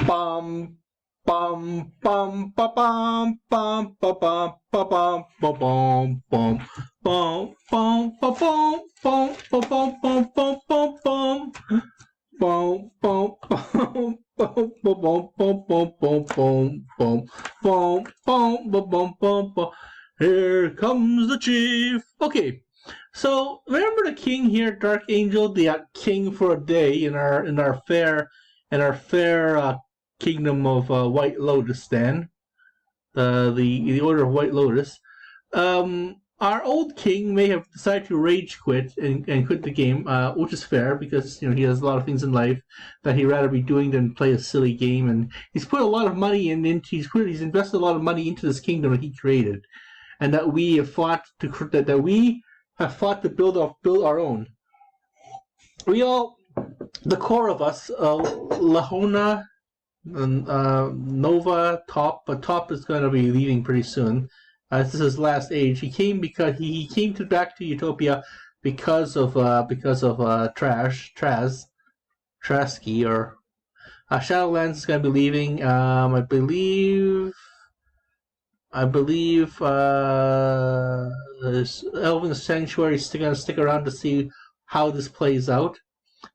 Bum bum bum ba bum bum ba bum ba bum ba bum bum bum bum ba bum bum ba bum bum bum bum bum bum bum bum bum bum bum bum bum bum bum bum bum bum bum. Here comes the chief. Okay, so remember the king here, Dark Angel, the king for a day in our fair kingdom of White Lotus. Then the order of White Lotus. Our old king may have decided to rage quit and quit the game, which is fair because he has a lot of things in life that he'd rather be doing than play a silly game. And he's put a lot of money he's invested a lot of money into this kingdom that he created, and that we have fought to build our own. The core of us, Lahona, Nova, Top, but Top is going to be leaving pretty soon. This is his last age. He came back to Utopia because of Trasky, or Shadowlands is going to be leaving. I believe Elven Sanctuary is going to stick around to see how this plays out.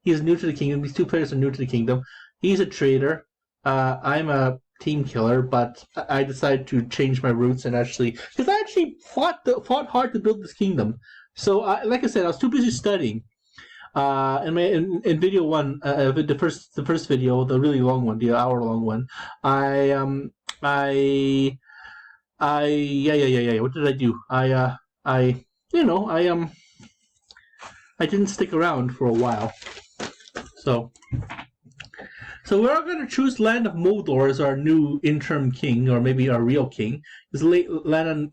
He is new to the kingdom. These two players are new to the kingdom. He's a traitor. I'm a team killer, but I decided to change my roots and because I fought hard to build this kingdom. So, like I said, I was too busy studying. In video one, the first video, the really long one, the hour-long one, what did I do? I didn't stick around for a while. So we're all going to choose Land of Moldor as our new interim king, or maybe our real king, because Lenore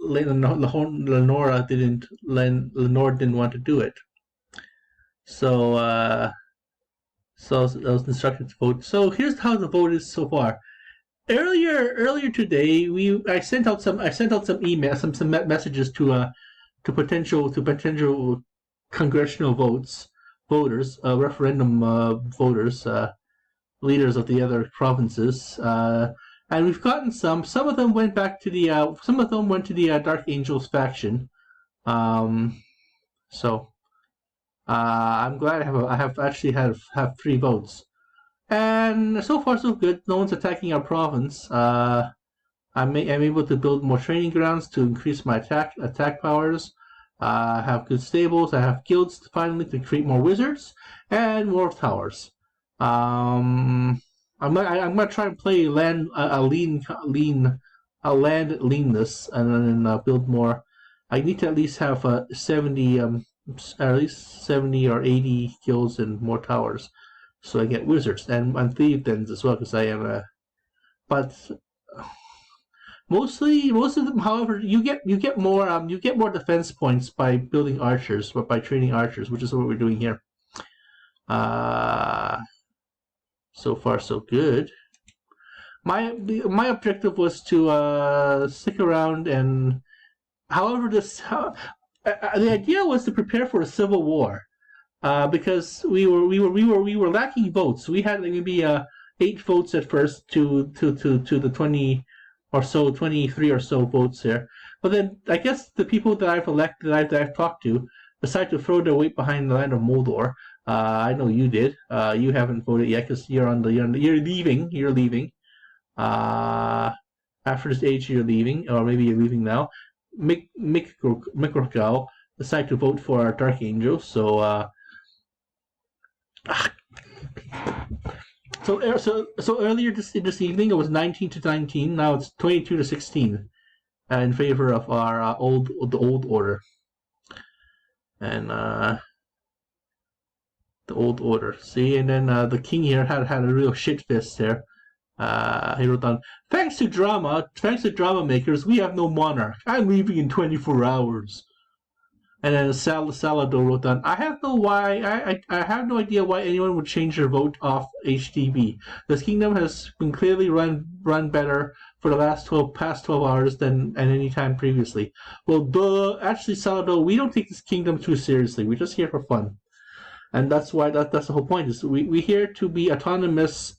didn't want to do it. So I was instructed to vote. So here's how the vote is so far. Earlier today, I sent out some emails, some messages to potential congressional voters, referendum voters, leaders of the other provinces, and we've gotten some. Some of them went back to the Dark Angels faction. So I'm glad I have actually have 3 votes. And so far, so good. No one's attacking our province. I'm able to build more training grounds to increase my attack powers. I have good stables. I have guilds finally to create more wizards and more towers. I'm gonna try and play land leanness and then build more. I need to at least have 70 or 80 guilds and more towers, so I get wizards and thief dens as well, because I am but most of them, however, you get more defense points by building archers, or by training archers, which is what we're doing here. So far so good. My objective was to stick around, and the idea was to prepare for a civil war, because we were lacking votes. We had maybe 8 votes at first to the 20 or so, 23 or so votes here. But then I guess the people that I've elected, that I've talked to, decided to throw their weight behind the Land of Moldor. I know you did. You haven't voted yet because you're leaving. You're leaving. After this age, you're leaving, or maybe you're leaving now. Mikrogao decided to vote for our Dark Angel. So earlier this evening it was 19 to 19. Now it's 22 to 16 in favor of our old order. And the old order. See, and then the king here had a real shit fist there. He wrote down, thanks to drama makers, we have no monarch. I'm leaving in 24 hours. And then Salado wrote down, I have no idea why anyone would change their vote off HDB. This kingdom has been clearly run better for the past 12 hours than at any time previously. Well, actually, Salado, we don't take this kingdom too seriously. We're just here for fun. And that's why that's the whole point. Is we're here to be autonomous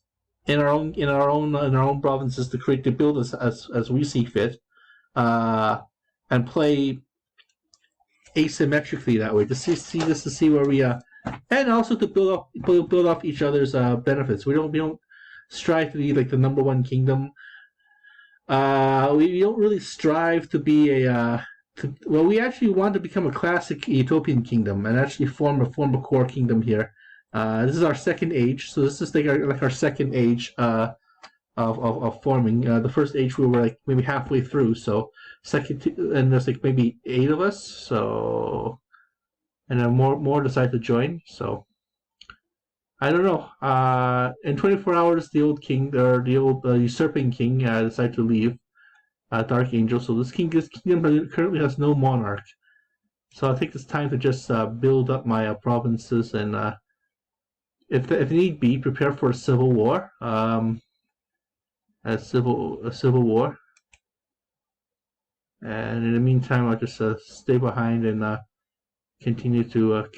in our own provinces to build as we see fit, and play asymmetrically that way, just to see where we and also to build off each other's benefits. We don't strive to be like the number one kingdom. We don't really strive to be we actually want to become a classic Utopian kingdom and actually form a core kingdom here. This is our second age, so this is like our second age of forming. The first age we were like maybe halfway through, so and there's like maybe 8 of us, so and then more decide to join. So I don't know. In 24 hours, the old king or the old usurping king decided to leave. Dark Angel. So this kingdom currently has no monarch. So I think it's time to just build up my provinces and, if need be, prepare for a civil war. A civil war. And in the meantime, I'll just stay behind and continue to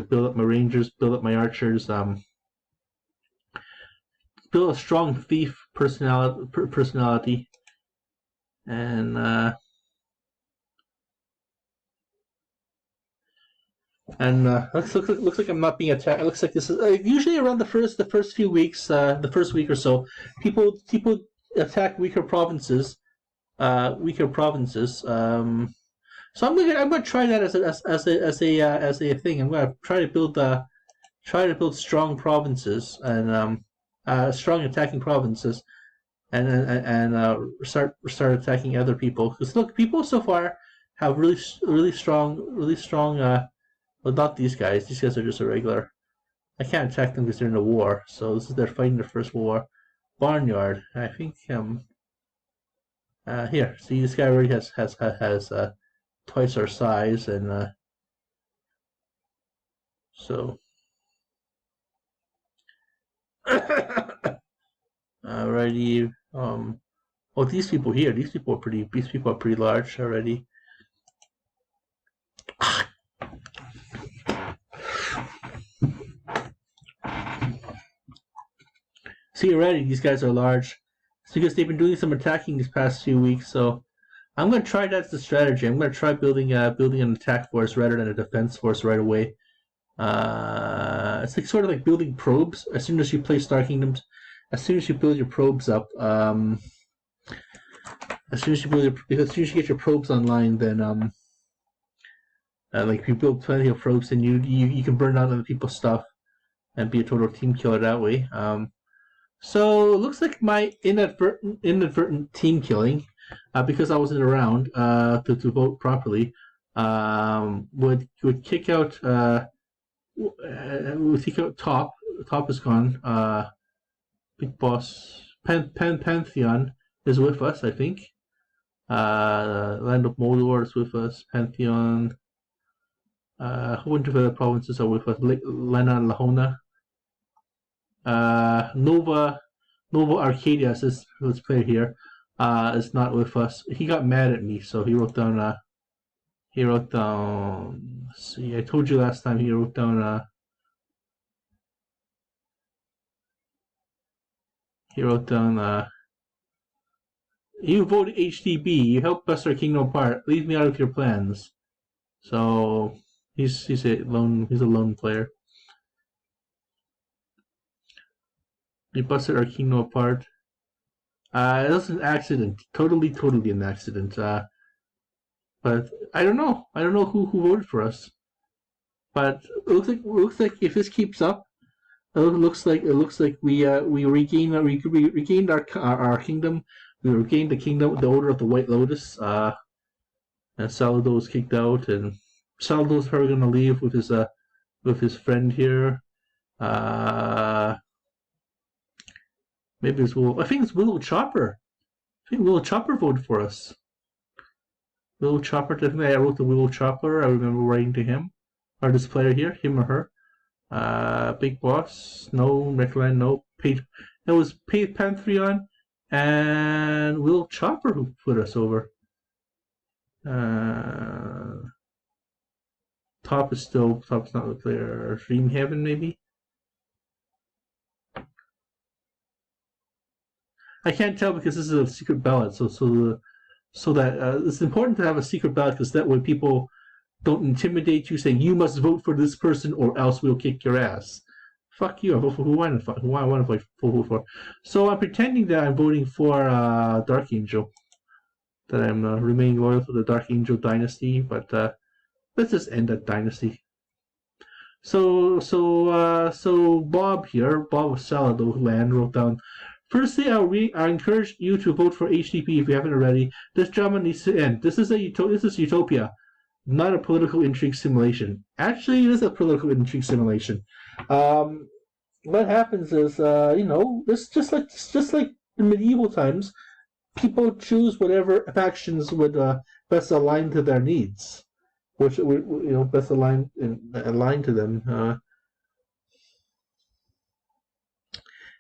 build up my rangers, build up my archers, build a strong thief personality. And looks like I'm not being attacked. It looks like this is usually around the first few weeks, the first week or so. People attack weaker provinces. So I'm gonna try that as a thing. I'm gonna try to build strong provinces and strong attacking provinces, and start attacking other people. Because look, people so far have really strong. Well, not these guys. These guys are just a regular. I can't attack them because they're in a war. So they're fighting their first war. Barnyard. I think here. See, this guy already has twice our size, and so. Alrighty. Oh, these people here. These people are pretty large already. See already, these guys are large. It's because they've been doing some attacking these past few weeks. So I'm gonna try that's the strategy. I'm gonna try building an attack force rather than a defense force right away. It's like sort of like building probes. As soon as you play Star Kingdoms, as soon as you build your probes up, as soon as you get your probes online, then like if you build plenty of probes, then you can burn out other people's stuff and be a total team killer that way. So it looks like my inadvertent team killing, because I wasn't around to vote properly, would kick out Top. Top is gone. Big Boss Pantheon is with us, I think. Land of Mordor is with us. Pantheon. A whole bunch of other provinces are with us. Lena Lahona. Nova Arcadia says, let's play here, is not with us. He got mad at me, so he wrote down, let's see, I told you last time, he wrote down, you voted HDB, you helped bust our kingdom apart, leave me out of your plans. So, he's a lone player. He busted our kingdom apart. It was an accident. Totally an accident. But I don't know. I don't know who voted for us. But it looks like if this keeps up, it looks like we regained our kingdom. We regained the order of the White Lotus. And Salado was kicked out, and Salado's probably gonna leave with his friend here. Maybe it's Willow. I think it's Willow Chopper. I think Willow Chopper voted for us. Willow Chopper, definitely. I wrote to Willow Chopper. I remember writing to him. Or this player here, him or her. Big Boss, no. Reclan, no. Page. It was Pantheon and Willow Chopper who put us over. Top's not the player. Dream Heaven, maybe. I can't tell because this is a secret ballot. So that it's important to have a secret ballot because that way people don't intimidate you, saying you must vote for this person or else we'll kick your ass. Fuck you! I vote for who I want to vote for. So I'm pretending that I'm voting for Dark Angel. That I'm remaining loyal to the Dark Angel dynasty, but let's just end that dynasty. So Bob here, Bob of Salado land, wrote down. Firstly, I encourage you to vote for HTP if you haven't already. This drama needs to end. This is Utopia, not a political intrigue simulation. Actually, it is a political intrigue simulation. What happens is, this just like in medieval times, people choose whatever factions would best align to their needs, which best align to them.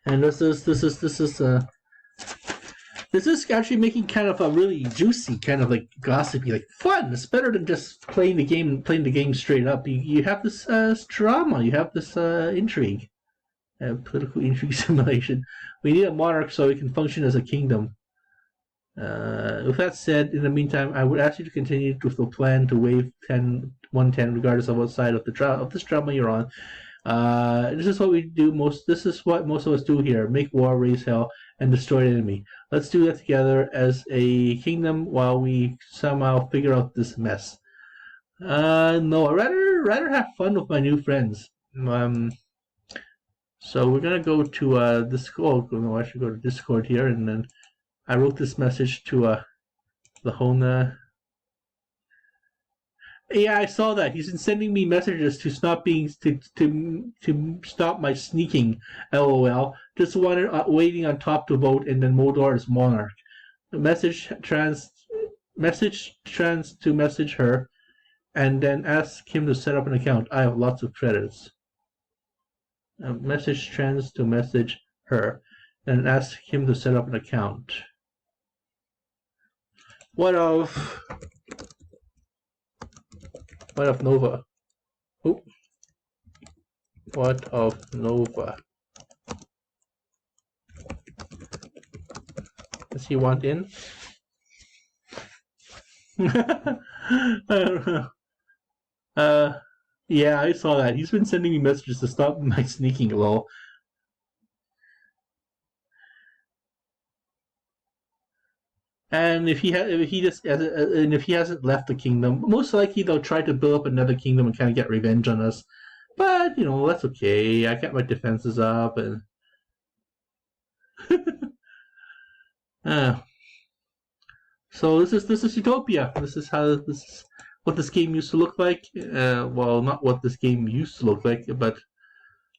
And this is actually making kind of a really juicy, kind of like gossipy, like fun. It's better than just playing the game straight up. You have this drama, you have this intrigue, political intrigue simulation. We need a monarch so we can function as a kingdom. With that said, in the meantime, I would ask you to continue with the plan to waive 110 regardless of what side of this drama you're on. This is what we do most. This is what most of us do here: make war, raise hell, and destroy the enemy. Let's do that together as a kingdom while we somehow figure out this mess. No, I'd rather have fun with my new friends. So we're gonna go to Discord. No, I should go to Discord here, and then I wrote this message to Lahona. Yeah, I saw that. He's been sending me messages to stop to stop my sneaking. LOL. Just waiting on top to vote, and then Modor is monarch. Message trans to message her, and then ask him to set up an account. I have lots of credits. Message trans to message her, and ask him to set up an account. What of Nova? Oh. What of Nova? Does he want in? I don't know. Yeah, I saw that. He's been sending me messages to stop my sneaking, lol. And if he hasn't left the kingdom, most likely they'll try to build up another kingdom and kind of get revenge on us. But that's okay. I got my defenses up, and so this is Utopia. This is what this game used to look like. Well, not what this game used to look like, but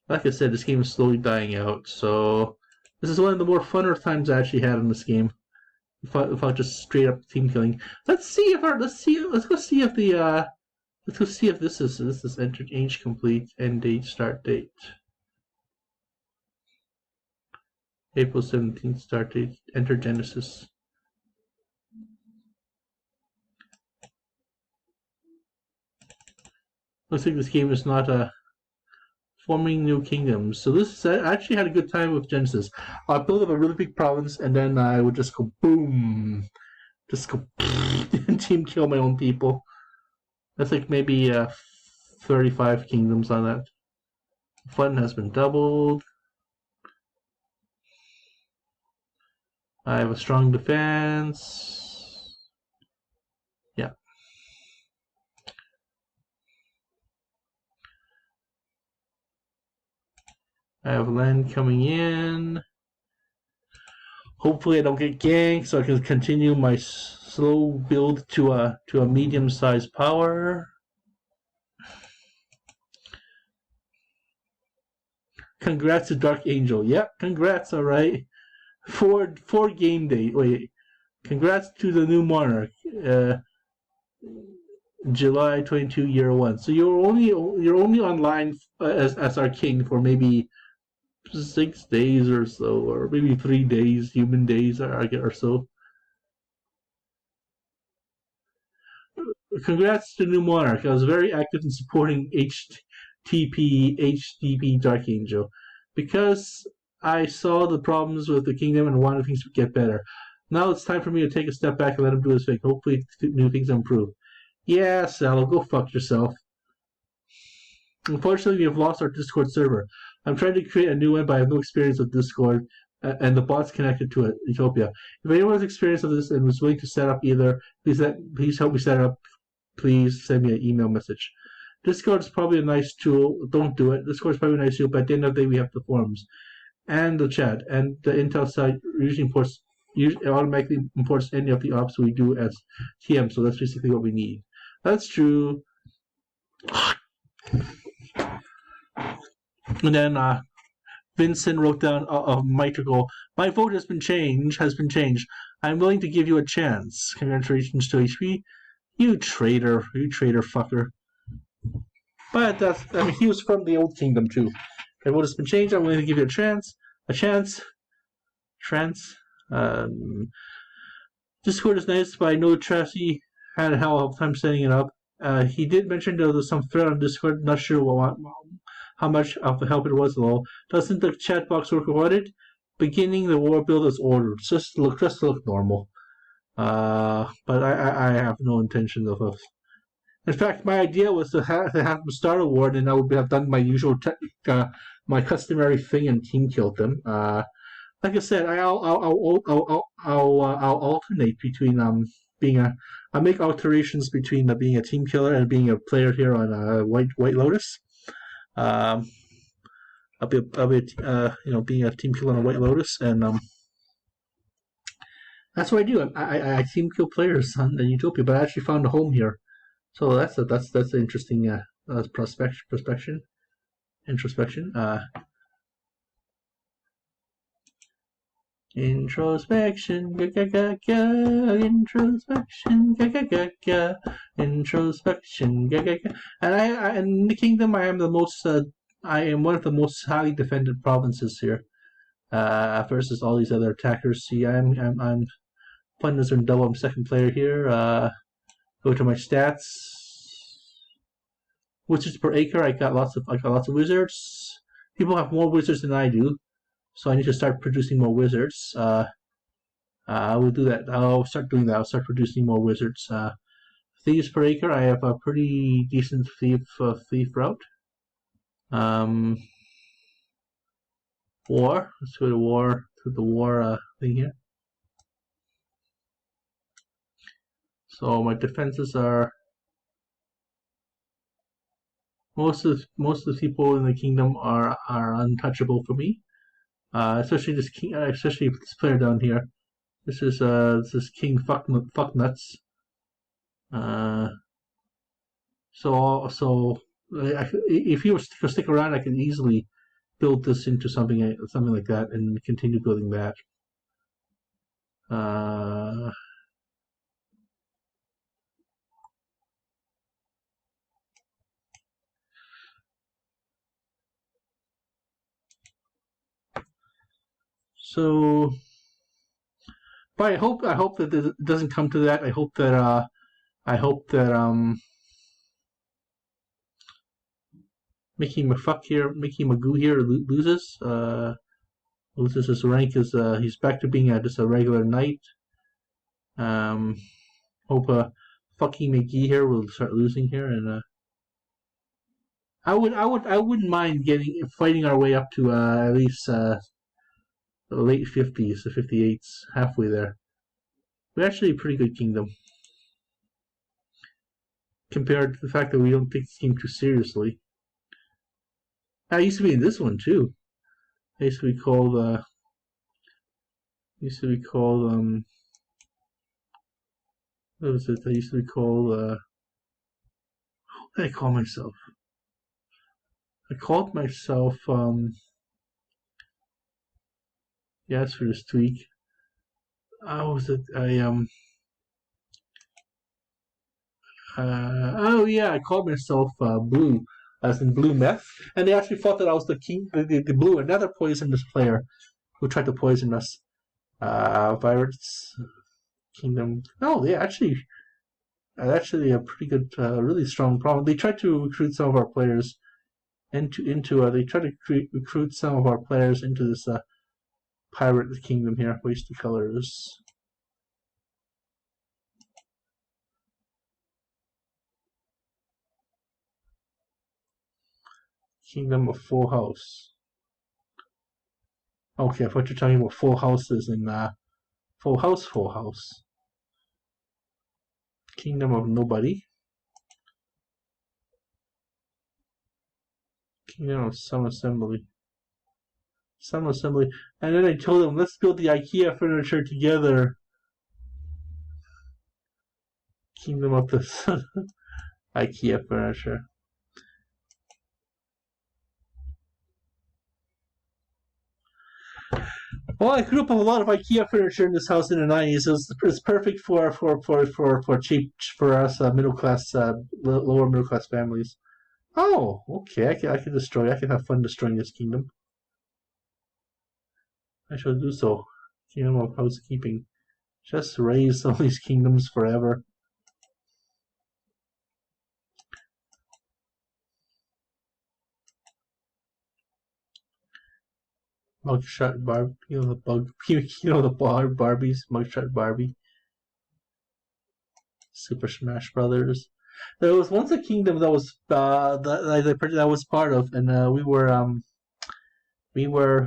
like I said, this game is slowly dying out. So this is one of the more funner times I actually had in this game. If I just straight up team killing. Let's go see if this is entered age complete, end date, start date. April 17th start date, enter Genesis. Looks like this game is not forming new kingdoms. So I actually had a good time with Genesis. I built up a really big province, and then I would just go boom, and team kill my own people. That's like maybe 35 kingdoms on that. Fun has been doubled. I have a strong defense. Yeah. I have land coming in. Hopefully I don't get ganked, so I can continue my slow build to a medium-sized power. Congrats to Dark Angel. Yep, congrats, alright. For game day. Wait. Congrats to the new monarch. July 22, year 1. So you're only online as our king for maybe 6 days or so, or maybe 3 days, human days or so. Congrats to new monarch. I was very active in supporting HDP Dark Angel because I saw the problems with the kingdom and wanted things to get better. Now it's time for me to take a step back and let him do his thing. Hopefully, new things improve. Yeah, Salado, go fuck yourself. Unfortunately, we have lost our Discord server. I'm trying to create a new one, but I have no experience with Discord and the bots connected to it, Utopia. If anyone has experience of this and was willing to set up either, please help me set it up. Please send me an email message. Discord is probably a nice tool. Don't do it. Discord is probably a nice tool, but at the end of the day, we have the forums and the chat, and the Intel site usually automatically imports any of the ops we do as TM. So that's basically what we need. That's true. And then Vincent wrote down Mitrical. My vote has been changed. I'm willing to give you a chance. Congratulations to HP. You traitor fucker. But he was from the old kingdom too. My vote has been changed. I'm willing to give you a chance. Discord is nice, but I know Tracy had a hell of a time setting it up. He did mention there was some thread on Discord. Not sure how much of a help it was, though. Doesn't the chat box work about it? Beginning the war build as ordered. Just to look normal. But I have no intention of. In fact, my idea was to have them start a war, and then I would have done my usual, my customary thing and team killed them. Like I said, I'll alternate between I'll make alterations between being a team killer and being a player here on White Lotus. I'll be being a team killer on White Lotus, and that's what I do. I team kill players on the Utopia, but I actually found a home here. So that's an interesting introspection. Introspection, introspection, introspection. And in the kingdom, I am one of the most highly defended provinces here. Versus all these other attackers. See, I'm playing this in double. I'm second player here. Go to my stats. Wizards per acre. I got lots of wizards. People have more wizards than I do, so I need to start producing more wizards. I will do that. I'll start doing that. I'll start producing more wizards. Thieves per acre. I have a pretty decent thief route. War. Let's go to the war thing here. So my defenses are most of the people in the kingdom are untouchable for me. Especially this player down here. This is King Fucknuts. So if he was to stick around, I could easily build this into something like that and continue building that. So, but I hope that it doesn't come to that. I hope that Mickey Magoo here loses. Loses his rank. He's back to being just a regular knight. Hope fucking McGee here will start losing here, and I wouldn't mind fighting our way up to at least the late 50s, the 58s, halfway there. We're actually a pretty good kingdom compared to the fact that we don't take this game too seriously. I used to be in this one too. I used to be called what was it? I used to be called what did I call myself? I called myself yes, for this tweak. What was it? I called myself Blue, as in Blue Meth, and they actually thought that I was the king, the Blue, another poisonous player who tried to poison us. Pirates Kingdom. No, they actually a pretty good, really strong problem. They tried to recruit some of our players into this pirate kingdom here. Waste the colors. Kingdom of Full House. Okay, I thought you're talking about full houses in Full House. Kingdom of Nobody. Kingdom of Some Assembly. And then I told them, let's build the IKEA furniture together. Kingdom of the Sun. IKEA furniture. Well, I grew up with a lot of IKEA furniture in this house in the 90s. It's perfect for cheap for us middle class, lower middle class families. Oh, okay. I can destroy. I can have fun destroying this kingdom. I shall do so. Kingdom of Housekeeping. Just raise all these kingdoms forever. Mugshot Barbie, the Barbies, Mugshot Barbie. Super Smash Brothers. There was once a kingdom that was that I was part of, and we were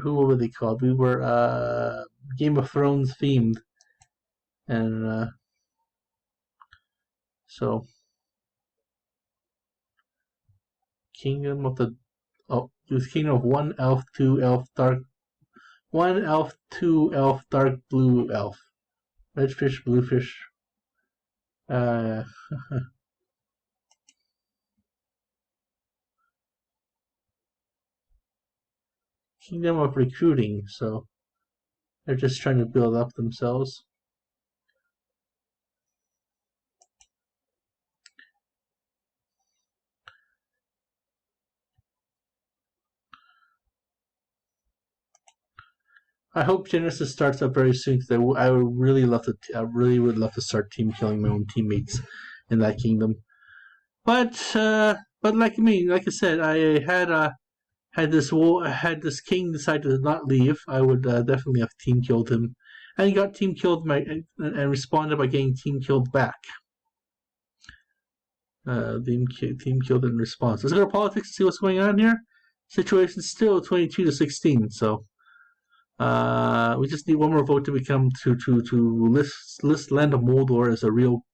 who were they called? We were Game of Thrones themed, and so Kingdom of the it was Kingdom of 1 elf, 2 elf, dark 1 elf, 2 elf, dark blue elf, red fish, blue fish. Kingdom of Recruiting, so they're just trying to build up themselves. I hope Genesis starts up very soon because I would really love to. I really would love to start team killing my own teammates in that kingdom. But like I said, I had this king decide to not leave, I would definitely have team killed him, and he got team killed and responded by getting team killed back. Team killed in response. Let's go to politics and see what's going on here. Situation still 22-16, so. We just need one more vote to become to list Land of Moldor as a real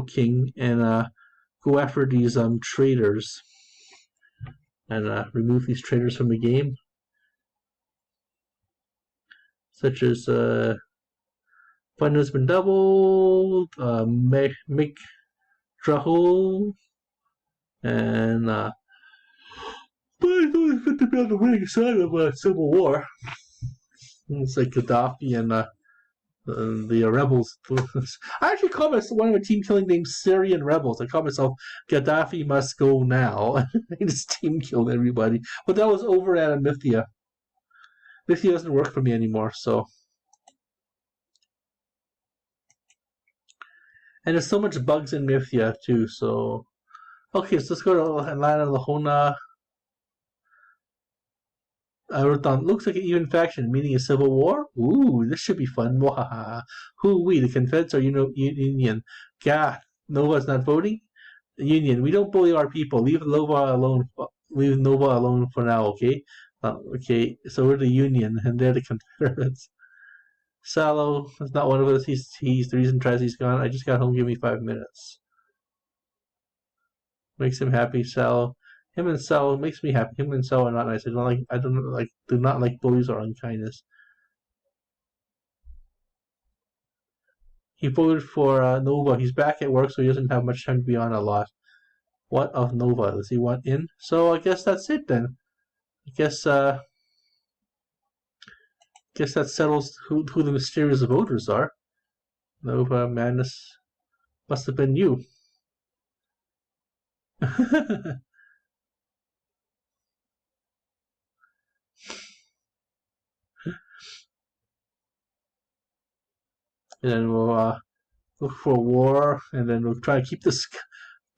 king and go after these traitors and remove these traitors from the game, such as fun has been doubled, Mick Drahul, and but it's always good to be on the winning side of Civil War. It's like Gaddafi and the rebels. I actually call myself one of a team killing named Syrian rebels. I call myself Gaddafi must go now. I just team killed everybody. But that was over at Mythia. Mythia doesn't work for me anymore, so. And there's so much bugs in Mythia too, so. Okay, so let's go to Atlanta Lahona. I wrote down, looks like an even faction, meaning a civil war? Ooh, this should be fun. Who we, the Confeds or Union? Gah, Nova's not voting? Union, we don't bully our people. Leave Nova alone. Leave Nova alone for now, okay? Okay, so we're the Union, and they're the Confederates. Salado is not one of us. He's the reason Trazy's gone. I just got home. Give me 5 minutes. Makes him happy, Salado. Him and Sal makes me happy. Him and Sal are not nice. I do not like bullies or unkindness. He voted for Nova. He's back at work, so he doesn't have much time to be on a lot. What of Nova? Does he want in? So I guess that's it then. I guess that settles who the mysterious voters are. Nova Madness must have been you. And then we'll look for war, and then we'll try to keep this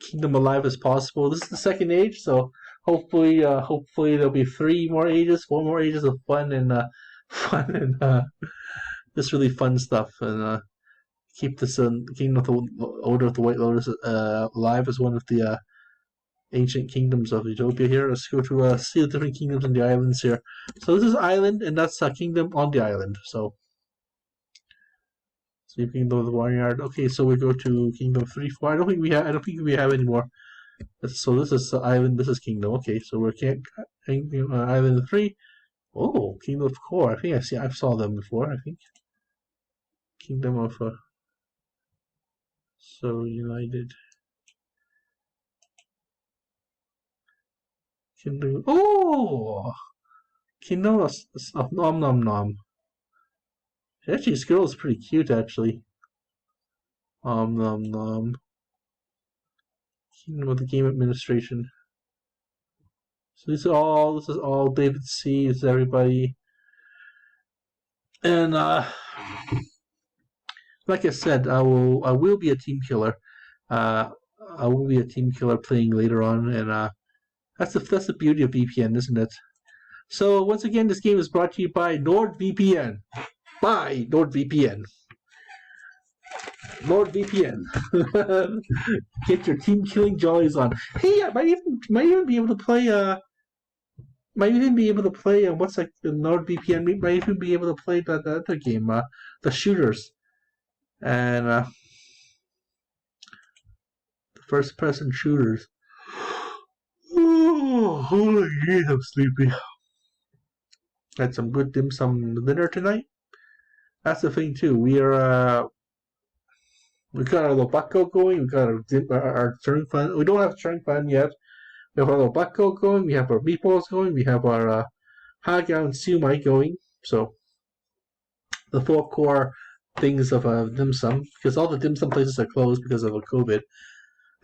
kingdom alive as possible. This is the second age, so hopefully there'll be 4 more ages of fun and fun and just really fun stuff. And keep this Kingdom of the Order of the White Lotus alive as one of the ancient kingdoms of Utopia here. Let's go to see the different kingdoms and the islands here. So this is island, and that's a kingdom on the island. So Kingdom of the Barnyard. Okay, so we go to Kingdom 3, 4. I don't think we have any more. So this is island. This is kingdom. Okay, so we're island 3. Oh, Kingdom of Core. I think I saw them before. I think Kingdom of so United. Kingdom. Oh, Kingdom of Nom Nom Nom. Actually, this girl is pretty cute. Actually, Nom Nom. Kingdom of the Game Administration. So this is all David C. This is everybody, and like I said, I will be a team killer. I will be a team killer playing later on, and that's the beauty of VPN, isn't it? So once again, this game is brought to you by NordVPN. By NordVPN. NordVPN. Get your team killing jollies on. Hey, I might even be able to play. Might even be able to play. What's like the NordVPN? Might even be able to play the other game, the shooters, and the first-person shooters. Oh, holy geez, I'm sleepy. Had some good dim sum dinner tonight. That's the thing too. We got our little bucko going. We got our turning fun. We don't have a turning fun yet. We have our little bucko going. We have our meatballs going. We have our hagao and siumai going. So the 4 core things of dim sum, because all the dim sum places are closed because of COVID.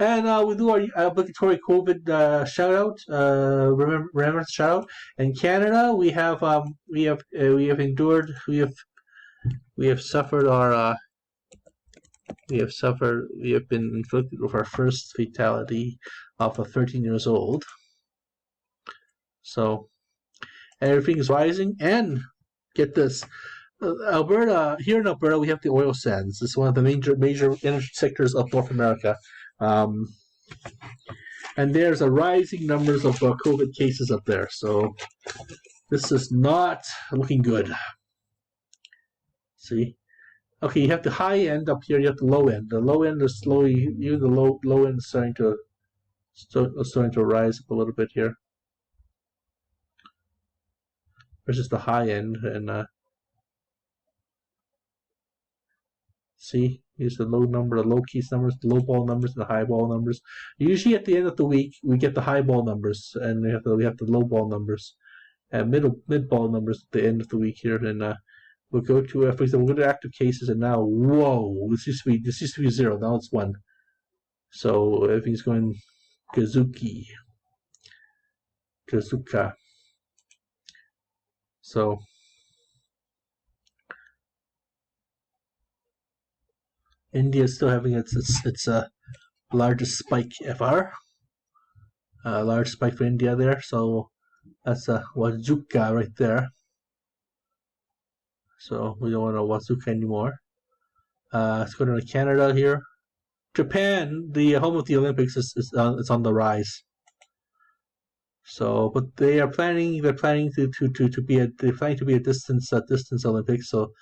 And we do our obligatory COVID shout out, remembrance shout out. In Canada, we have been inflicted with our first fatality of 13 years old. So everything's rising, and get this. Alberta, here in Alberta, we have the oil sands. It's one of the major energy sectors of North America. And there's a rising numbers of COVID cases up there. So this is not looking good. See? Okay, you have the high end up here, you have the low end. The low end is slowly, even the low end is starting to rise up a little bit here. Versus the high end, and see, here's the low case numbers, the low ball numbers, and the high ball numbers. Usually at the end of the week, we get the high ball numbers, and we have the low ball numbers, and mid ball numbers at the end of the week here. And we'll go to, for example, we'll go to active cases, and now, whoa, this used to be 0, now it's 1. So everything's going Kazuka. So India is still having its largest spike ever. Large spike for India there. So that's Wazuka right there. So we don't want a Wazuka anymore. Let's go to Canada here. Japan, the home of the Olympics, is on the rise. So, but they're planning to be a distance Olympics. So,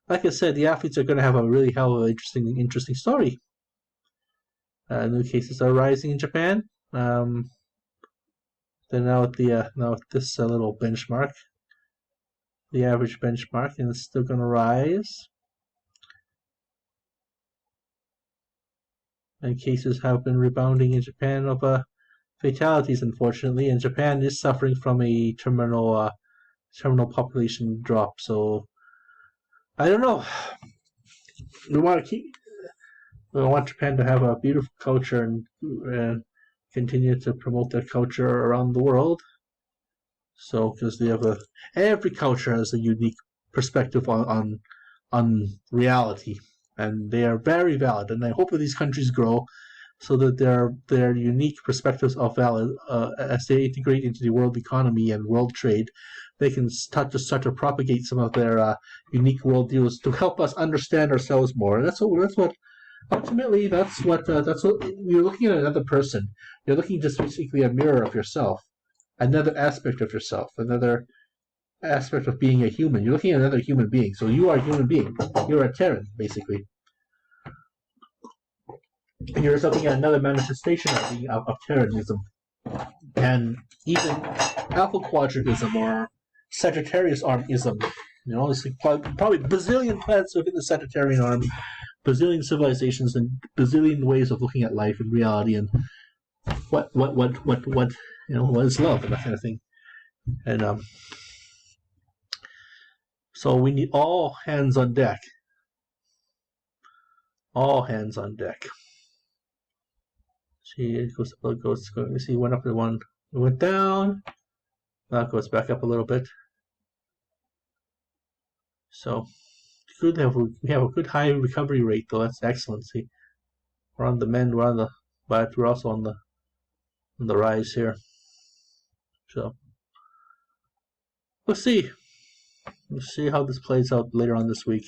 like I said, the athletes are going to have a really interesting story. New cases are rising in Japan. Then now at this little benchmark, the average benchmark, and it's still going to rise. And cases have been rebounding in Japan of fatalities, unfortunately, and Japan is suffering from a terminal population drop. So I don't know. We want Japan to have a beautiful culture and continue to promote their culture around the world. So because they have every culture has a unique perspective on reality, and they are very valid. And I hope that these countries grow, so that their unique perspectives are valid as they integrate into the world economy and world trade, they can start to propagate some of their unique worldviews to help us understand ourselves more. And that's what ultimately that's what you're looking at another person. You're looking just basically a mirror of yourself, another aspect of yourself, another aspect of being a human. You're looking at another human being. So you are a human being. You're a Terran, basically. And you're looking at another manifestation of Terranism. And even Alpha Quadrantism or Sagittarius Armism. You know, it's like probably bazillion planets within the Sagittarian arm, bazillion civilizations, and bazillion ways of looking at life and reality, and what is love and that kind of thing. And so we need all hands on deck. All hands on deck. See, it goes. Let me see. Went up to one. It went down. Now it goes back up a little bit. So good. We have a good high recovery rate, though. That's excellent. See, we're on the mend. But we're also on the rise here. So we'll see. We'll see how this plays out later on this week.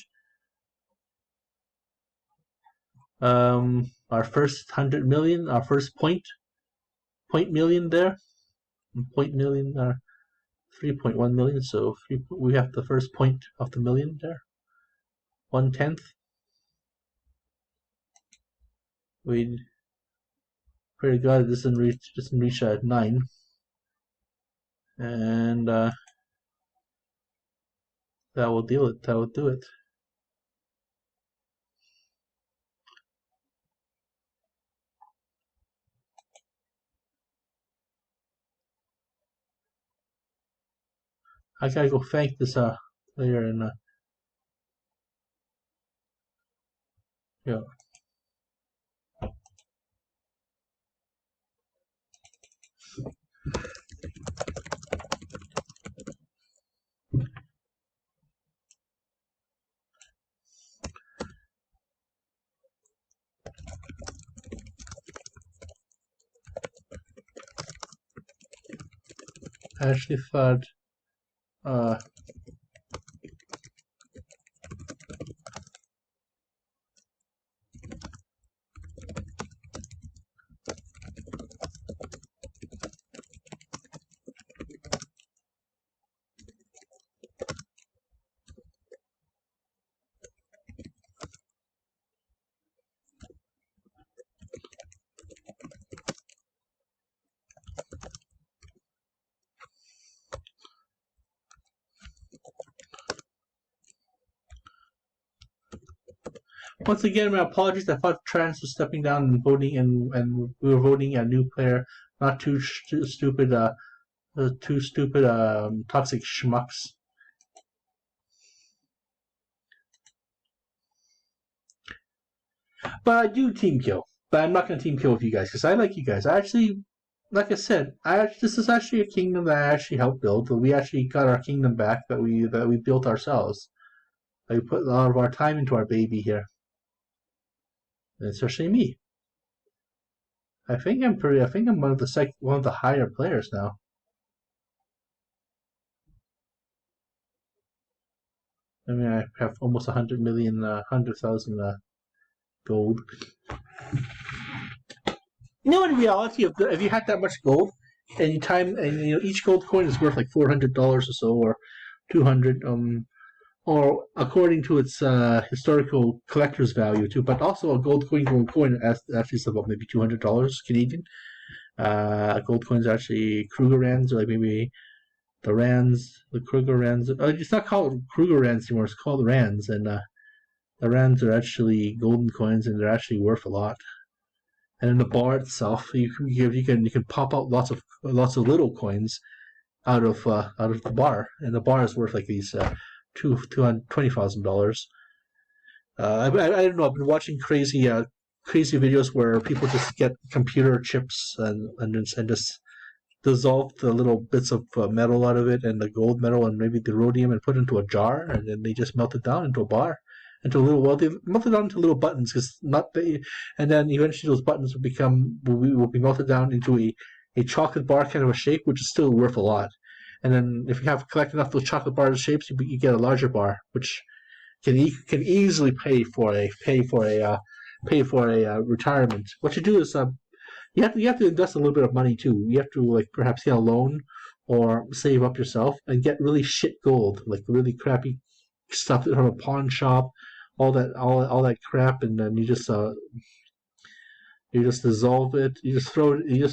Our first 100 million, our first point million there, point million, 3.1 million. So we have the first point of the million there, 1/10. We pray to God it doesn't reach 9, and that will do it. I gotta go thank this player and yeah. I actually thought once again, my apologies. I thought Trans was stepping down and voting, and we were voting a new player, not two stupid toxic schmucks. But I do team kill. But I'm not going to team kill with you guys because I like you guys. I actually, like I said, this is actually a kingdom that I actually helped build. We actually got our kingdom back that we built ourselves. We put a lot of our time into our baby here. And especially me. I think I'm one of the higher players now. I mean, I have almost 100 million, 100,000 gold. You know, in reality, if you had that much gold, and each gold coin is worth like $400 or so, or 200, or according to its historical collector's value too. But also a gold coin actually is about maybe $200 Canadian. Gold coins are actually Kruger rands, or like maybe the Kruger rands. It's not called Kruger rands anymore. It's called rands, and the rands are actually golden coins, and they're actually worth a lot. And in the bar itself, you can pop out lots of little coins out of the bar, and the bar is worth like these $20,000. I don't know. I've been watching crazy videos where people just get computer chips and just dissolve the little bits of metal out of it, and the gold metal and maybe the rhodium, and put it into a jar, and then they just melt it down into a bar. They melt it down into little buttons, and then eventually those buttons will be melted down into a chocolate bar kind of a shape, which is still worth a lot. and then if you have collect enough of those chocolate bar shapes, you get a larger bar, which can easily pay for a retirement. What you do is you have to invest a little bit of money too. You have to like perhaps get a loan or save up yourself and get really shit gold, like really crappy stuff from a pawn shop, all that crap, and then you just dissolve it. You just throw it. You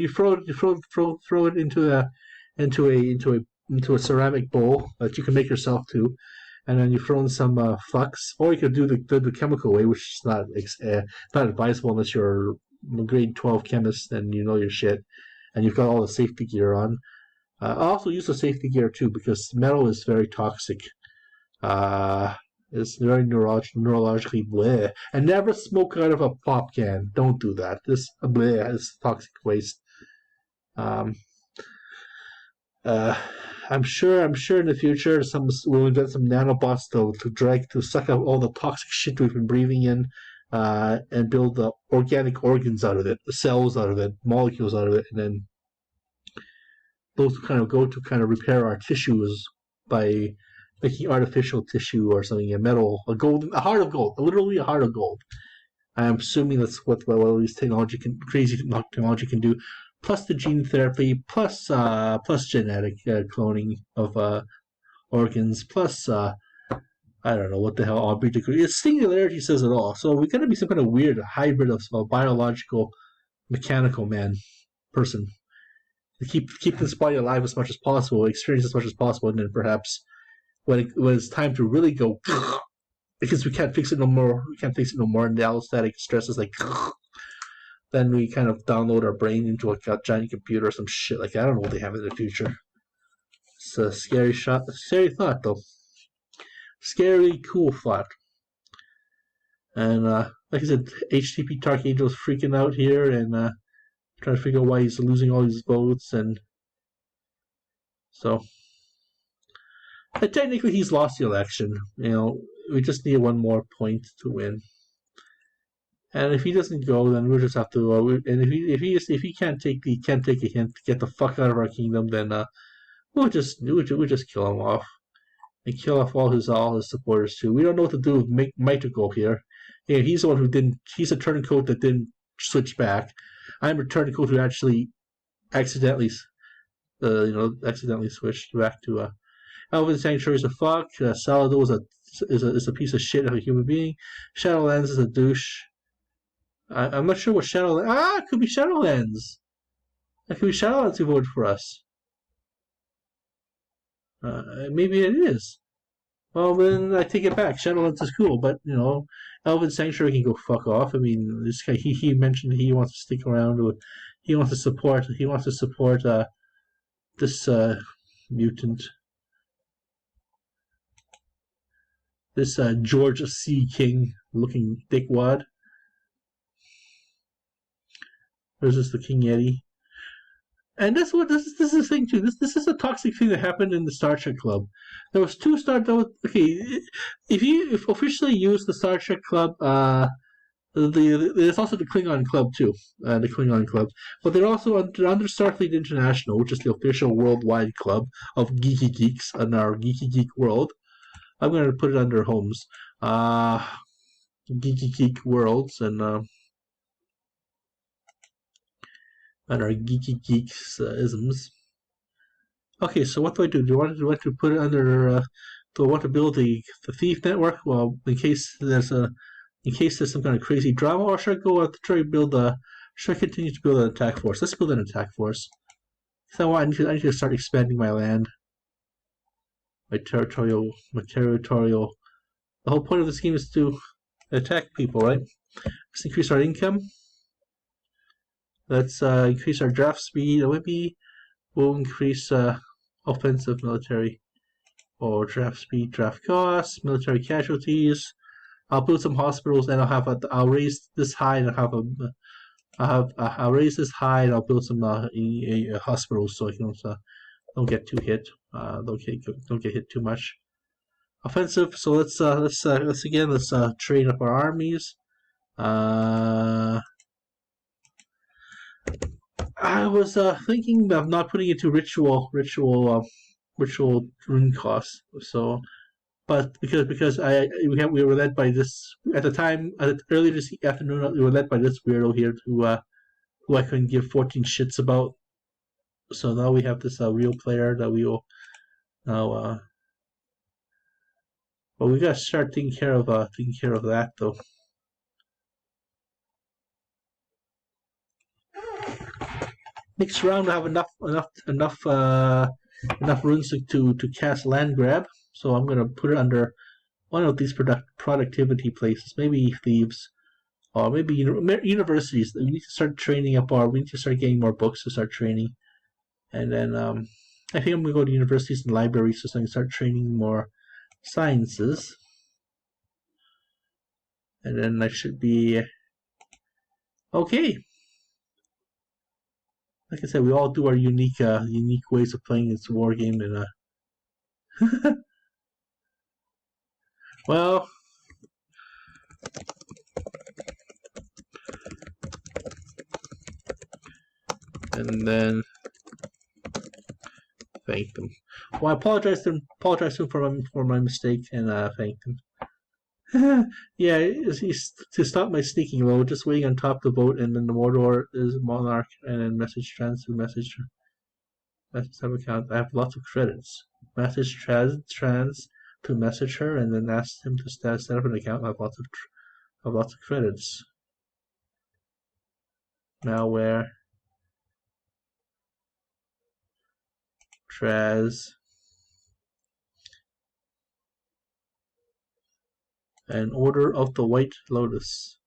throw it into a ceramic bowl that you can make yourself too, and then you throw in some flux, or you could do the chemical way, which is not advisable unless you're a grade 12 chemist and you know your shit, and you've got all the safety gear on. I also use the safety gear too because metal is very toxic. It's very neurologically bleh. And never smoke out of a pop can. Don't do that. This bleh is toxic waste. I'm sure in the future we'll invent some nanobots to suck out all the toxic shit we've been breathing in, and build the organic organs out of it, the cells out of it, molecules out of it, and then those kind of repair our tissues by making artificial tissue or something, a heart of gold, literally a heart of gold. I'm assuming that's what this crazy technology can do. Plus the gene therapy, plus genetic cloning of organs, plus I don't know what the hell Aubrey degree. It's singularity says it all. So we're gonna be some kind of weird hybrid of a biological, mechanical person to keep this body alive as much as possible, experience as much as possible, and then perhaps when it's time to really go, because we can't fix it no more. And the allostatic stress is like. Then we kind of download our brain into a giant computer or some shit like that. I don't know what they have in the future. It's a scary thought though. Scary, cool thought. And like I said, HTP Dark Angel's freaking out here and trying to figure out why he's losing all these votes, and so technically he's lost the election. We just need one more point to win. And if he doesn't go, then we'll just have to. And if he can't take a hint to get the fuck out of our kingdom, then we'll just kill him off and kill off all his supporters too. We don't know what to do with Mythical here. He's the one who didn't. He's a turncoat that didn't switch back. I'm a turncoat who actually accidentally switched back to. Elven Sanctuary is a fuck. Salado is a piece of shit of a human being. Shadowlands is a douche. I'm not sure what Shadowlands... it could be Shadowlands. It could be Shadowlands who voted for us. Maybe it is. Well, then I take it back. Shadowlands is cool, but, Elven Sanctuary can go fuck off. I mean, this guy, he mentioned he wants to stick around. He wants to support this mutant. This George C. King looking dickwad. Or is this the King Yeti? And this is the thing too. This is a toxic thing that happened in the Star Trek Club. There was two Star. If you officially use the Star Trek Club, there's also the Klingon Club too. The Klingon Club, but they're also under Starfleet International, which is the official worldwide club of geeky geeks in our geeky geek world. I'm going to put it under Holmes. Geeky geek worlds and our geeky geeks isms. Okay, so what do I do? Do I want to put it under? Do I want to build the thief network? Well, in case there's some kind of crazy drama, or should I go out to try to build Should I continue to build an attack force? Let's build an attack force. So I need to start expanding my land, my territorial. The whole point of this game is to attack people, right? Let's increase our income. Let's increase our draft speed. Maybe we'll increase offensive military or draft speed, draft costs, military casualties. I'll build some hospitals, and I'll raise this high, and I'll raise this high, and I'll build some hospitals so I don't get too hit. Don't get hit too much. Offensive. So let's train up our armies. I was thinking of not putting it to ritual rune costs. So, but because we were led by this at the time earlier this afternoon, we were led by this weirdo here who I couldn't give 14 shits about. So now we have this real player that we will now. But we gotta start taking care of that though. Next round, I have enough runes to cast land grab. So I'm gonna put it under one of these productivity places, maybe thieves, or maybe universities. We need to start training up we need to start getting more books to start training. And then I think I'm gonna go to universities and libraries so I can start training more sciences. And then I should be okay. Like I said, we all do our unique ways of playing this war game, and well, and then thank them. Well, I apologize to them for my mistake, and thank them. Yeah, to stop my sneaking low, just waiting on top to vote, and then the Mordor is Monarch, and then message trans to message account. I have lots of credits. Message trans to message her, and then ask him to set up an account. I have lots of credits. Malware. Traz. And Order of the White Lotus.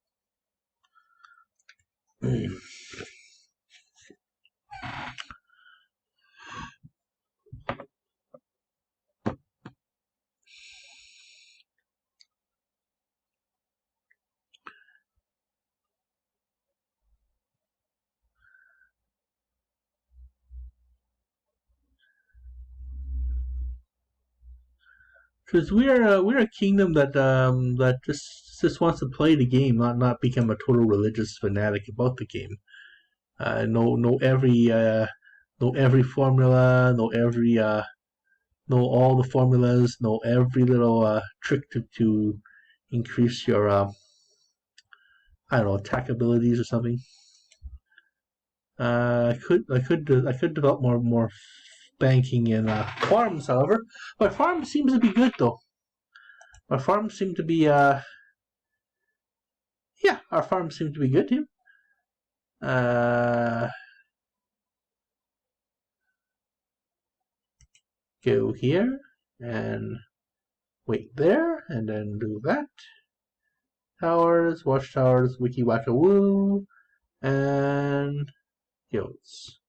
Because we're a kingdom that just wants to play the game, not become a total religious fanatic about the game. Know every formula, know all the formulas, know every little trick to increase your I don't know, attack abilities or something. I could develop more banking and farms, however. My farm seems to be good though. My farms seem to be yeah, our farms seem to be good too. Go here and wait there, and then do that. Towers, watchtowers, wiki waka woo, and guilds.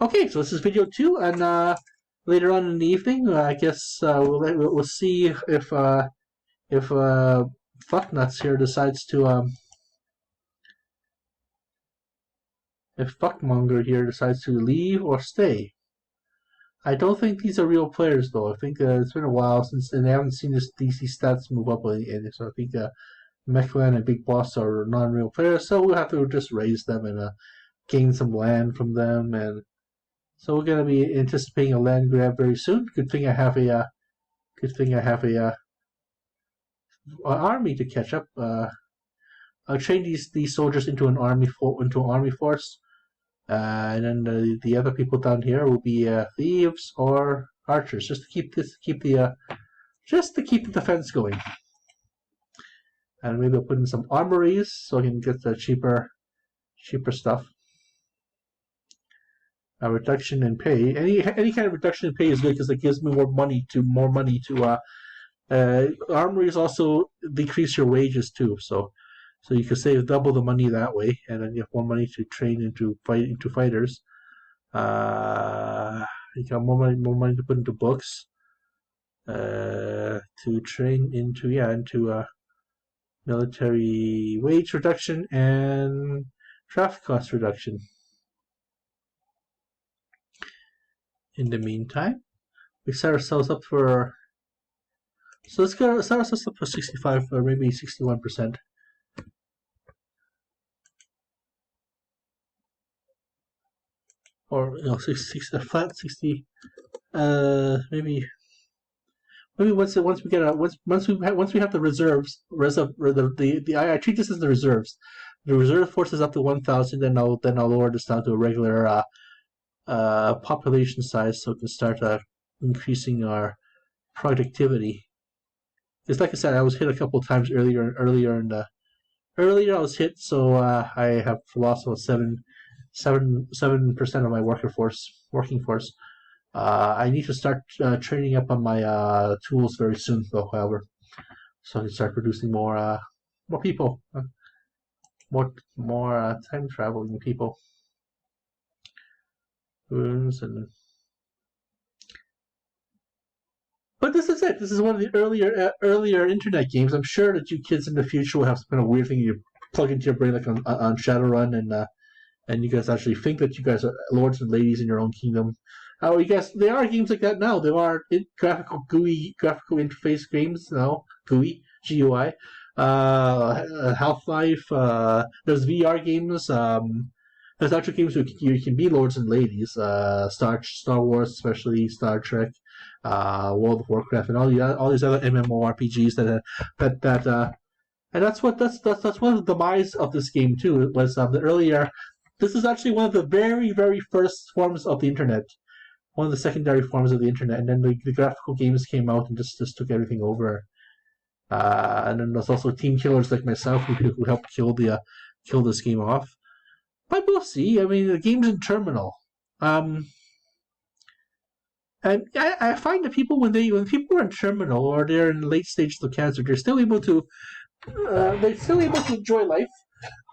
Okay, so this is video 2, and later on in the evening, I guess we'll see if Fucknuts here decides to if Fuckmonger here decides to leave or stay. I don't think these are real players though. I think it's been a while since, and I haven't seen this DC stats move up any. So I think Mechlan and Big Boss are non-real players. So we'll have to just raise them and gain some land from them, and so we're gonna be anticipating a land grab very soon. Good thing I have a army to catch up. I'll train these soldiers into an army force, and then the other people down here will be thieves or archers, just to keep the defense going. And maybe I'll put in some armories so I can get the cheaper stuff. A reduction in pay. Any kind of reduction in pay is good because it gives me more money to. Armories also decrease your wages too, so you can save double the money that way, and then you have more money to train into fighters. You got more money to put into books. To train into military wage reduction and traffic cost reduction. In the meantime, we set ourselves up for. So let's start ourselves up for 65 or maybe 61%. or a flat 60. Maybe once we get once we have the reserves, I treat this as the reserves. The reserve force is up to 1,000, then I'll lower this down to a regular population size, so we can start increasing our productivity. It's like I said, I was hit a couple of times earlier I was hit, so I have lost about 7% of my working force. I need to start training up on my tools very soon, though. However, so I can start producing more people, more time traveling people. And but this is it. This is one of the earlier internet games. I'm sure that you kids in the future will have some kind of weird thing you plug into your brain, like on Shadowrun, and you guys actually think that you guys are lords and ladies in your own kingdom. You guys, there are games like that now. There are graphical interface games now. GUI, GUI. Half-Life. There's VR games. There's actual games where you can be lords and ladies. Star Wars, especially Star Trek, World of Warcraft, and all these other MMORPGs and that's one of the demise of this game too. It was the earlier. This is actually one of the very, very first forms of the internet, one of the secondary forms of the internet, and then the graphical games came out and just took everything over. And then there's also team killers like myself who helped kill this game off. But we'll see. I mean, the game's in terminal. And I find that people when people are in terminal or they're in late stages of cancer, they're still able to enjoy life.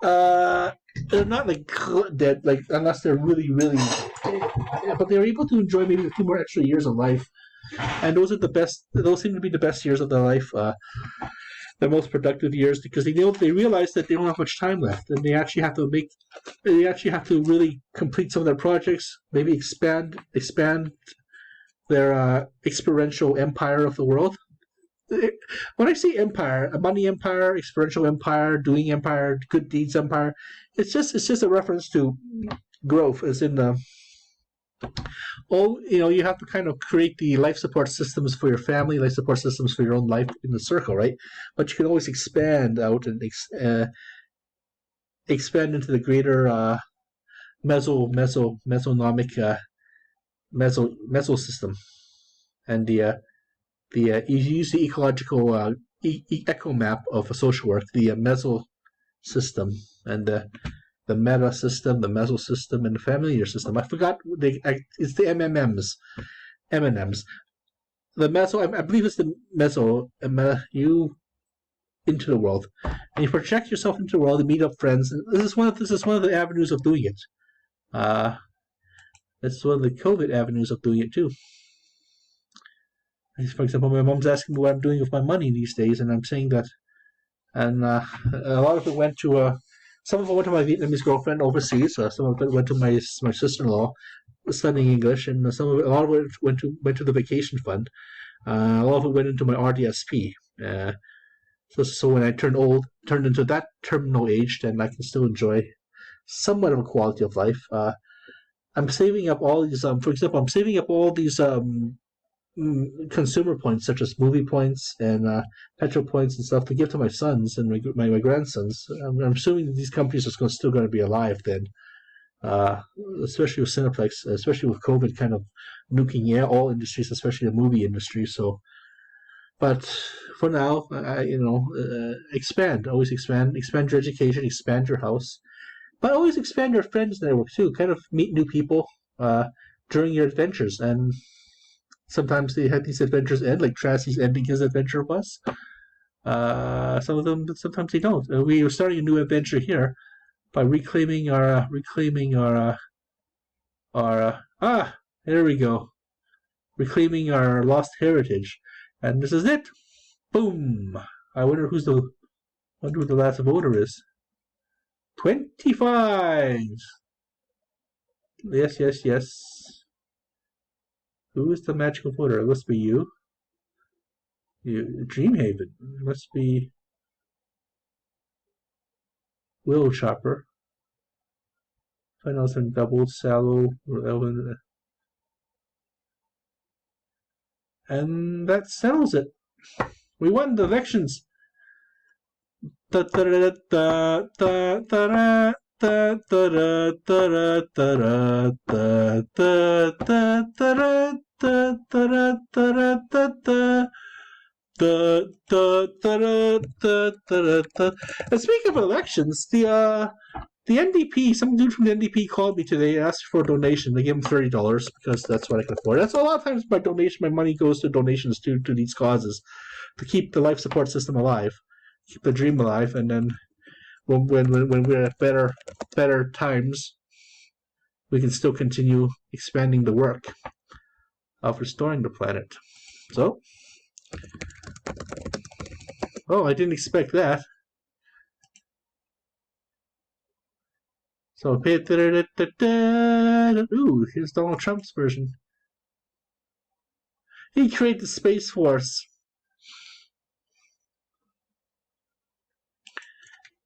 They're not like dead, like unless they're really, really, but they're able to enjoy maybe a few more extra years of life, and those are the best. Those seem to be the best years of their life, the most productive years, because they realize that they don't have much time left, and they actually have to really complete some of their projects, maybe expand their experiential empire of the world. When I say empire, a money empire, experiential empire, doing empire, good deeds empire, it's just a reference to growth, as in you have to kind of create the life support systems for your family, life support systems for your own life in the circle, right? But you can always expand out and expand into the greater mesonomic meso system, and you use the ecological echo map of a social work, the meso system, and the meta system, the meso system, and the familiar system. I forgot it's the MMMs. The meso, I believe it's the meso. You into the world, and you project yourself into the world and meet up friends. And this is one of the avenues of doing it. That's one of the COVID avenues of doing it too. For example, my mom's asking me what I'm doing with my money these days, and I'm saying that, and a lot of it went to some of it went to my Vietnamese girlfriend overseas. Some of it went to my sister-in-law studying English, and a lot of it went to the vacation fund. A lot of it went into my RDSP. So when I turned into that terminal age, then I can still enjoy somewhat of a quality of life. I'm saving up all these. For example, I'm saving up all these consumer points, such as movie points and petrol points and stuff, to give to my sons and my grandsons. I'm assuming that these companies are still going to be alive then, especially with Cineplex, especially with COVID kind of nuking all industries, especially the movie industry. So, but for now, expand, always expand your education, expand your house, but always expand your friends network too. Kind of meet new people during your adventures, and sometimes they have these adventures end, like Tracy's ending his adventure with us. Some of them, sometimes they don't. We are starting a new adventure here by reclaiming our there we go, reclaiming our lost heritage, and this is it. Boom! I wonder who the last voter is. 25. Yes. Who is the magical voter? It must be you. Dreamhaven. It must be Will Chopper. Finals and doubled Salado. And that settles it. We won the elections. And speaking of elections, the NDP, some dude from the NDP called me today and asked for a donation. I gave him $30 because that's what I can afford. That's a lot of times my money goes to donations to these causes to keep the life support system alive, keep the dream alive, and then when we're at better times, we can still continue expanding the work of restoring the planet. So, I didn't expect that. So, ooh, here's Donald Trump's version. He created the Space Force.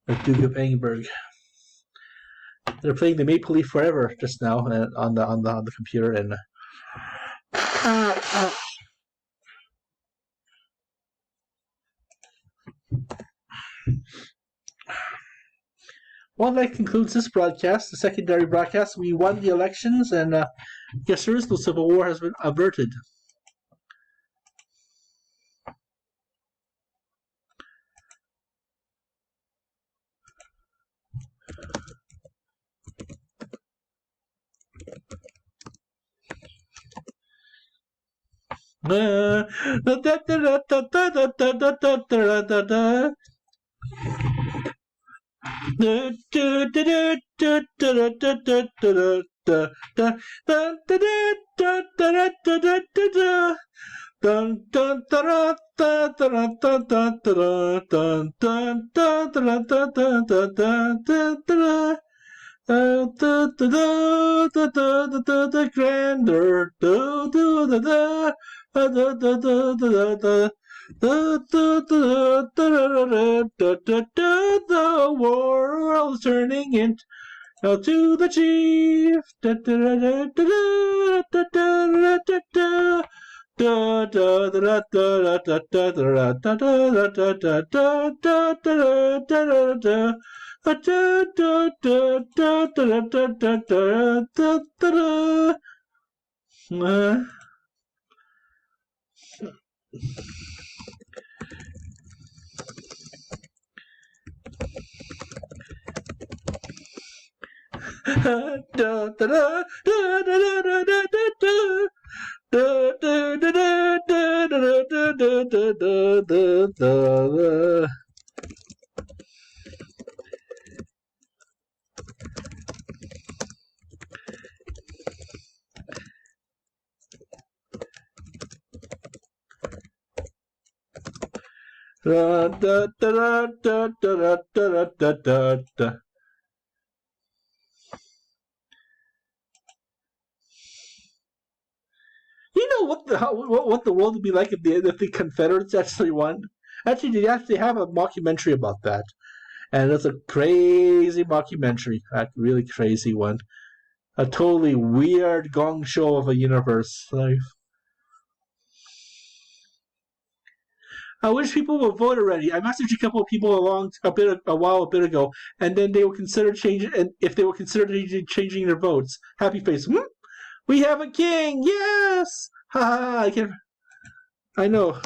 The Duke of Edinburgh. They're playing the Maple Leaf Forever just now on the computer, and well, that concludes this broadcast, the secondary broadcast. We won the elections, and yes, there is no civil war has been averted. Grander, the world's turning into to the chief. You know what the world would be like if the Confederates actually won? Actually, they actually have a mockumentary about that, and it's a crazy mockumentary, a really crazy one, a totally weird gong show of a universe. Like, I wish people would vote already. I messaged a couple of people a bit ago, and then they would consider changing, and if they would consider changing their votes, happy face. We have a king! Yes! Ha ha! I know.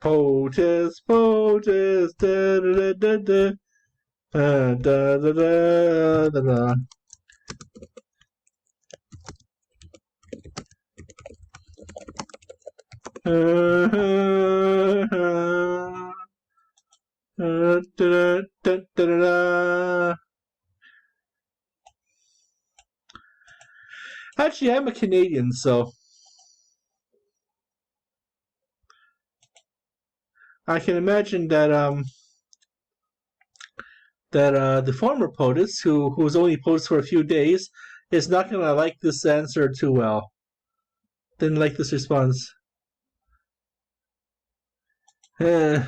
POTUS. Da, da, da, da, da. Da, da, da, da, da. Actually, I'm a Canadian, so I can imagine that the former POTUS, who was only POTUS for a few days, is not going to like this answer too well. Didn't like this response. We're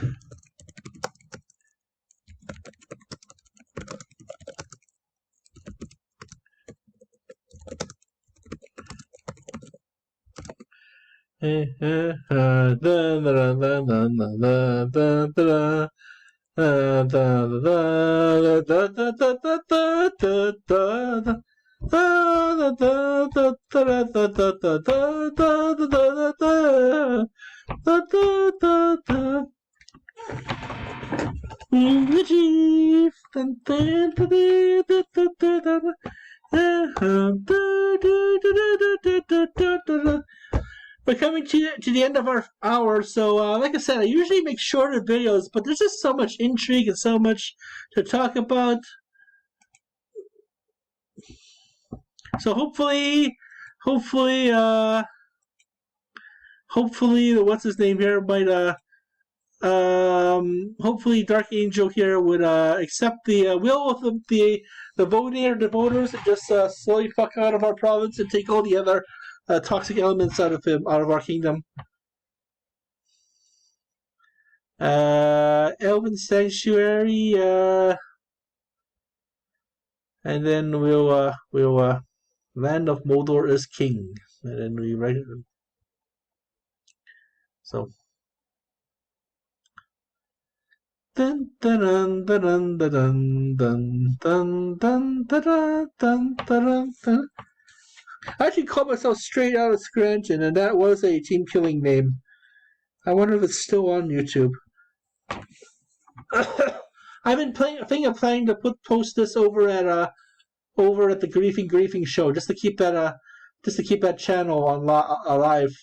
coming to the end of our hour, so like I said, I usually make shorter videos, but there's just so much intrigue and so much to talk about. So hopefully, what's his name here might hopefully Dark Angel here would accept the will of the voters and just slowly fuck out of our province and take all the other toxic elements out of our kingdom. Elven Sanctuary, and then we'll Land of Moldor is king, and then we write it. So. Dun dun dun dun dun dun dun dun dun dun dun dun. I actually called myself Straight Out of Scranton, and that was a team killing name. I wonder if it's still on YouTube. I've been planning to post this over at the Griefing show just to keep that channel alive.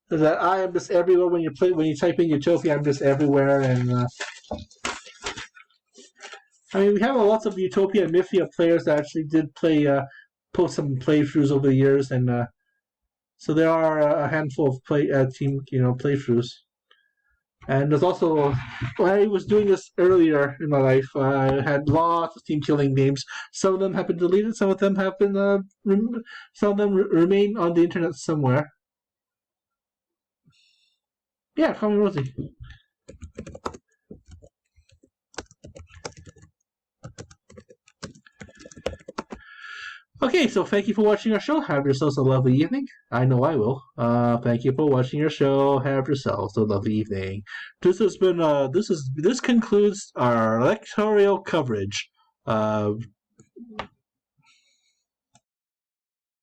That I am just everywhere when you type in Utopia. I'm just everywhere, and I mean, we have lots of Utopia and Mythia players that actually did post some playthroughs over the years, and so there are a handful of playthroughs. And there's also, when I was doing this earlier in my life, I had lots of team killing names. Some of them have been deleted. Some of them have been some of them remain on the internet somewhere. Yeah, call me Rosie. Okay, so thank you for watching our show. Have yourselves a lovely evening. I know I will. Thank you for watching our show. Have yourselves a lovely evening. This has been this concludes our electoral coverage.